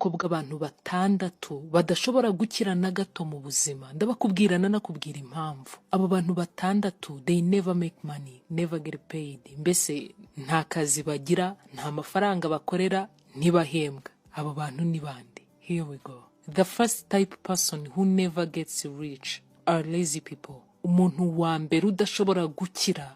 ubwoko bw'abantu batandatu badashobora gukira na gato mu buzima. Ndabakubwira nakubwira impamvu. Abo bantu batandatu, they never make money, never get paid. Mbese nta kazi bagira, nta mafaranga bakorera, ntibahembwa. Abo bantu ni bande? Here we go. The first type person who never gets rich are lazy people. Umuntu wa mbere udashobora gukira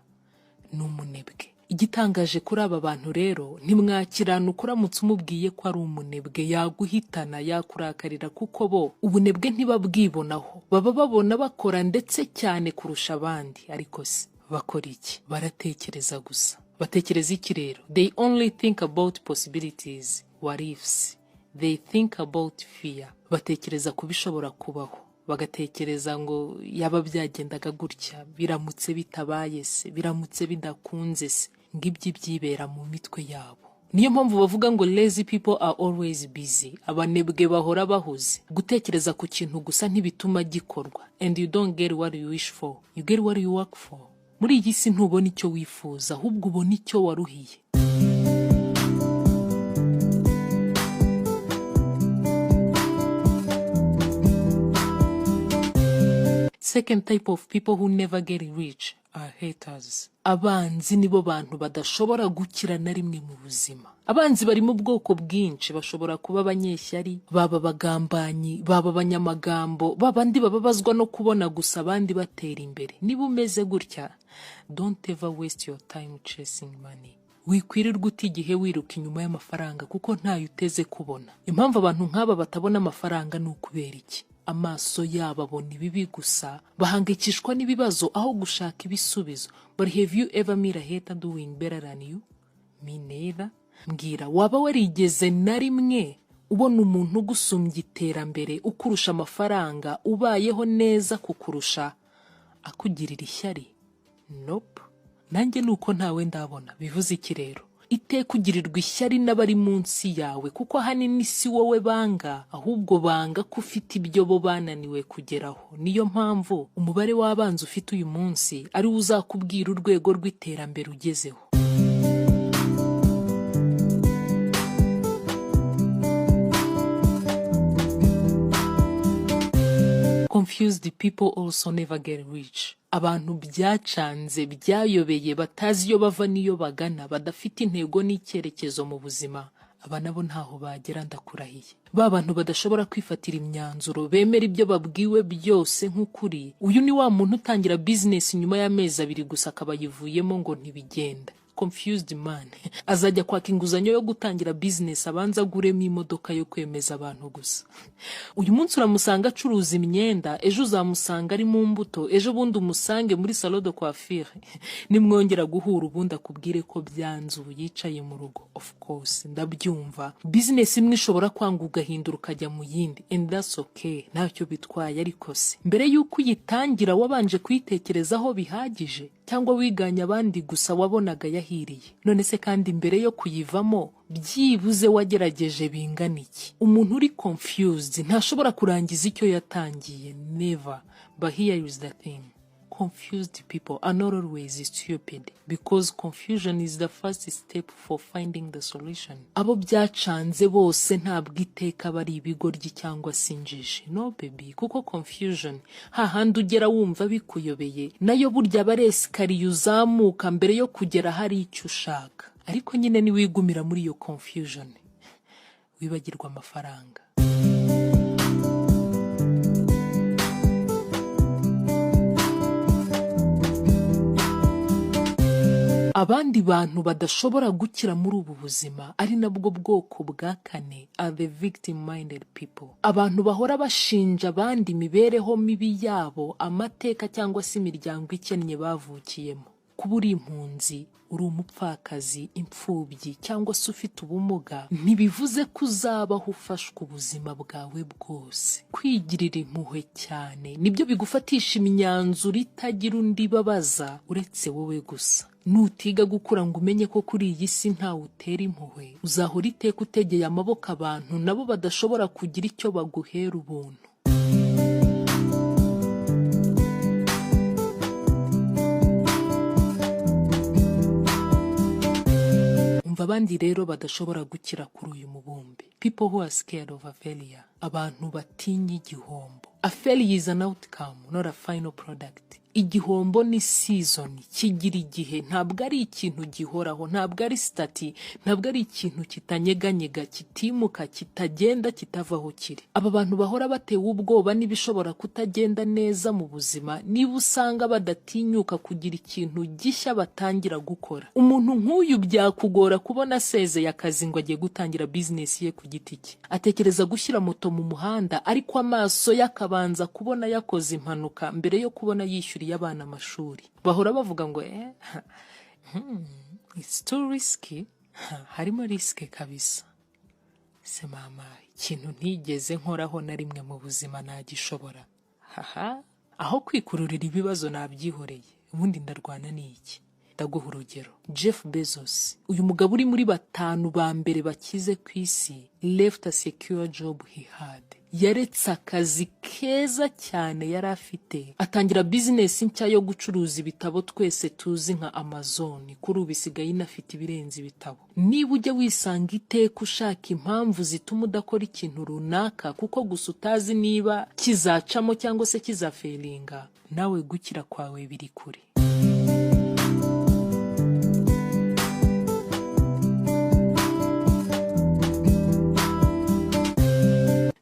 ni umunebwe. Igitangaje kuri aba bantu rero, ntimwakirana ukuramutse umubwiye ko ari umunebwe, yaguhitana, yakurakarira, kuko bo ubunebwe ntibabwibonaho. Baba babona bakora ndetse cyane kurusha abandi, ariko se bakora iki? Baratekereza gusa. Batekereza iki rero? They only think about possibilities, what ifs. They think about fear. Batekereza kubishobora kubaho. Bagatekereza ngo yaba byagendaga gutya, biramutse bitabaye se, biramutse bidakunze se, ngibyo byibera mu mitwe yabo. Niyo mpamvu bavuga ngo lazy people are always busy. Abanebwe bahora bahuze. Gutekereza ku kintu gusa ntibituma gikorwa. And you don't get what you wish for, you get what you work for. Muri iyi si ntubona icyo wifuza, ahubwo ubona icyo waruhiye. Second type of people who never get rich are haters. Abanzi nibo bantu badashobora gukira na rimwe mu buzima. Abanzi bari mu bwoko bwinshi, bashobora kuba abanyeshyari, baba bagambanyi, baba abanyamagambo, babandi bababazwa no kubona gusa abandi batera imbere. Niba umeze gutya, don't ever waste your time chasing money. Wikwirirwa uti igihe wiruka inyuma y'amafaranga kuko ntayo uteze kubona. Impamvu abantu nk'aba batabona amafaranga ni ukubera iki? Amaso yabo abona ibibi gusa, bahangayikishwa n'ibibazo aho gushaka ibisubizo. But have you ever met a hater doing better than you? Me neither. Mbwira, waba warigeze na rimwe ubona umuntu ugusumbya iterambere, ukurusha amafaranga, ubayeho neza kukurusha, akugirira ishyari? Nope. Nanjye nuko ntawe ndabona. Bivuze iki rero? Iteka ugirirwa ishyari n'abari munsi yawe, kuko ahanini si wowe banga, ahubwo banga ko ufite ibyo bo bananiwe kugeraho. Niyo mpamvu umubare w'abanzi ufite uyu munsi ari uzakubwira urwego rw'iterambere ugezeho. Confused people also never get rich. Abantu byacanze, byayobeye, batazi iyo bava niyo bagana, badafite intego n'icyerekezo mu buzima, aba nabo ntaho bagera. Ndakurahiye. Ba bantu badashobora kwifatira imyanzuro, bemera ibyo babwiwe byose nk'ukuri. Uyu ni wa muntu utangira business nyuma y'amezi 2 gusa akabayivuyemo ngo ntibigenda. Confused man. Azajya kwaka inguzanyo yo gutangira business, abanza guremo imodoka yo kwemeza abantu gusa. Uyu munsi uramusanga acuruza imyenda, ejo uzamusanga ari mu mbuto, ejo bundi umusange muri salon de coiffure. Nimwongera guhura ubundi akubwire ko byanzu yicaye mu rugo. Of course, ndabyumva. Business imwe ishobora kwanga ugahindura ukajya mu yindi, and that's okay. Ntacyo bitwaye, ariko se mbere yuko uyitangira wabanje kuyitekerezaho bihagije, cyangwa wiganya abandi gusa wabonaga yahiriye? None se kandi mbere yo kuyivamo byibuze wagerageje bingana iki? Umuntu uri confused ntashobora kurangiza icyo yatangiye. Never. But here is the thing. Confused people are not always stupid, because confusion is the first step for finding the solution. Abo byacanze bose ntabwo iteka bari ibigoryi cyangwa sinjije. No baby, kuko confusion hahandi ugera wumva bikuyobeye, nayo burya baresikariye uzamuka mbere yo kugera hari icyo ushaka. Ariko nyine ni wigumira muri iyo confusion, wibagirwa amafaranga. Abandi bantu badashobora gukira muri ubu buzima, ari nabwo bwoko bwa kane, are the victim-minded people. Abantu bahora bashinja abandi imibereho mibi yabo, amateka cyangwa se imiryango ikennye bavukiyemo. Kuba uri impunzi, uri umupfakazi, imfubyi cyangwa se ufite ubumuga, ntibivuze ko uzabaho ufashwe ubuzima bwawe bwose. Kwigirira impuhwe cyane nibyo bigufatisha imyanzuro itagira undi babaza uretse wowe gusa. Nutiga gukura ngo umenye ko kuri iyi si ntawe utera impuhwe, uzahora iteka utegeye amaboko abantu nabo badashobora kugira icyo baguhera ubuntu. Abandi rero badashobora gukira kuri uyu mubumbe. People who are scared of a failure. Abantu batinya igihombo. A failure is an outcome, not a final product. Igihombo ni season, kigira igihe, ntabwo ari ikintu gihoraho, ntabwo ari stati, ntabwo ari ikintu kitanyeganyega, kitimuka, kitagenda, kitavaho kiri. Aba bantu bahora batewe ubwoba n'ibishobora kutagenda neza mu buzima, niba usanga badatinyuka kugira ikintu gishya batangira gukora. Umuntu nk'uyu byakugora kubona asezeye akazi ngo agiye gutangira business ye ku giti cye. Atekereza gushyira moto mu muhanda, ariko amaso yakabanza kubona yakoze impanuka mbere yo kubona yishyura y'abana amashuri. Bahora bavuga ngo it's too risky. Harimo risk kabisa. Se mama, ikintu ntigeze nkoraho na rimwe mu buzima nagishobora. Aho kwikururira ibibazo nabyihoreye, ubundi ndarwana n'iki? Ndaguha urugero. Jeff Bezos, uyu mugabo uri muri batanu ba mbere bakize ku isi, left a secure job he had. Yaretse akazi keza cyane yari afite, atangira business nshya yo gucuruza ibitabo twese tuzi nka Amazon. Kuri ubu isigaye inafite ibirenze ibitabo. Niba ujya wisanga iteka ushaka impamvu zituma udakora ikintu runaka kuko gusa utazi niba kizacamo cyangwa se kizaferinga, nawe gukira kwawe biri kure.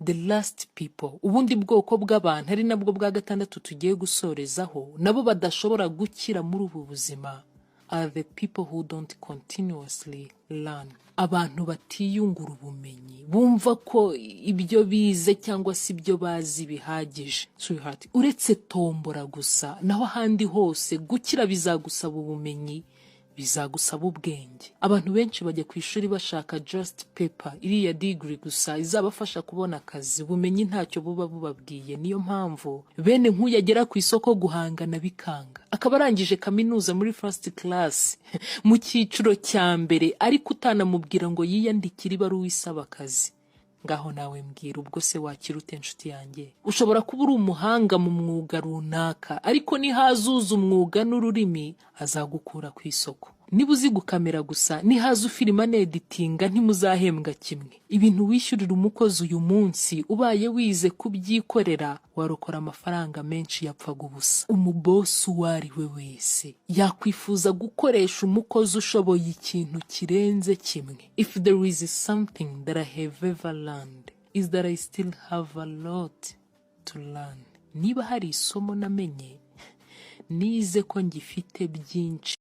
The last people, ubundi bwoko bw'abantu ari nabwo bwa gatandatu tugiye gusorezaho, nabo badashobora gukira muri ubu buzima, are the people who don't continuously learn. Abantu batiyungura ubumenyi, bumva ko ibyo bize cyangwa se ibyo bazi bihagije. Sweetheart, uretse tombora gusa, naho ahandi hose gukira bizagusaba ubumenyi, bizagusaba ubwenge. Abantu benshi bajya ku ishuri bashaka just paper, iriya degree gusa izabafasha kubona akazi. Ubumenyi ntacyo buba bubabwiye. Niyo mpamvu bene nk'uyagera ku isoko guhangana bikanga, akaba arangije kaminuza muri first class mu cyiciro cya mbere, ariko utanamubwira ngo yiyandikire ibaruwa isaba akazi. Ngaho nawe mbwira, ubwo se wakira ute nshuti yanjye? Ushobora kuba uri umuhanga mu mwuga runaka, ariko nihazuza umwuga n'ururimi azagukura ku isoko. Niba uzi gukamera gusa, nihaza ufilima n'editinga, ntimuzahembwa kimwe. Ibintu wishyurira umukozi uyu munsi, ubaye wize kubyikorera, warokora amafaranga menshi yapfaga ubusa. Umubosi uwo ari we wese yakwifuza gukoresha umukozi ushoboye ikintu kirenze kimwe. If there is something that I have ever learned, is that I still have a lot to learn. Niba hari isomo namenye, nize ko ngifite byinshi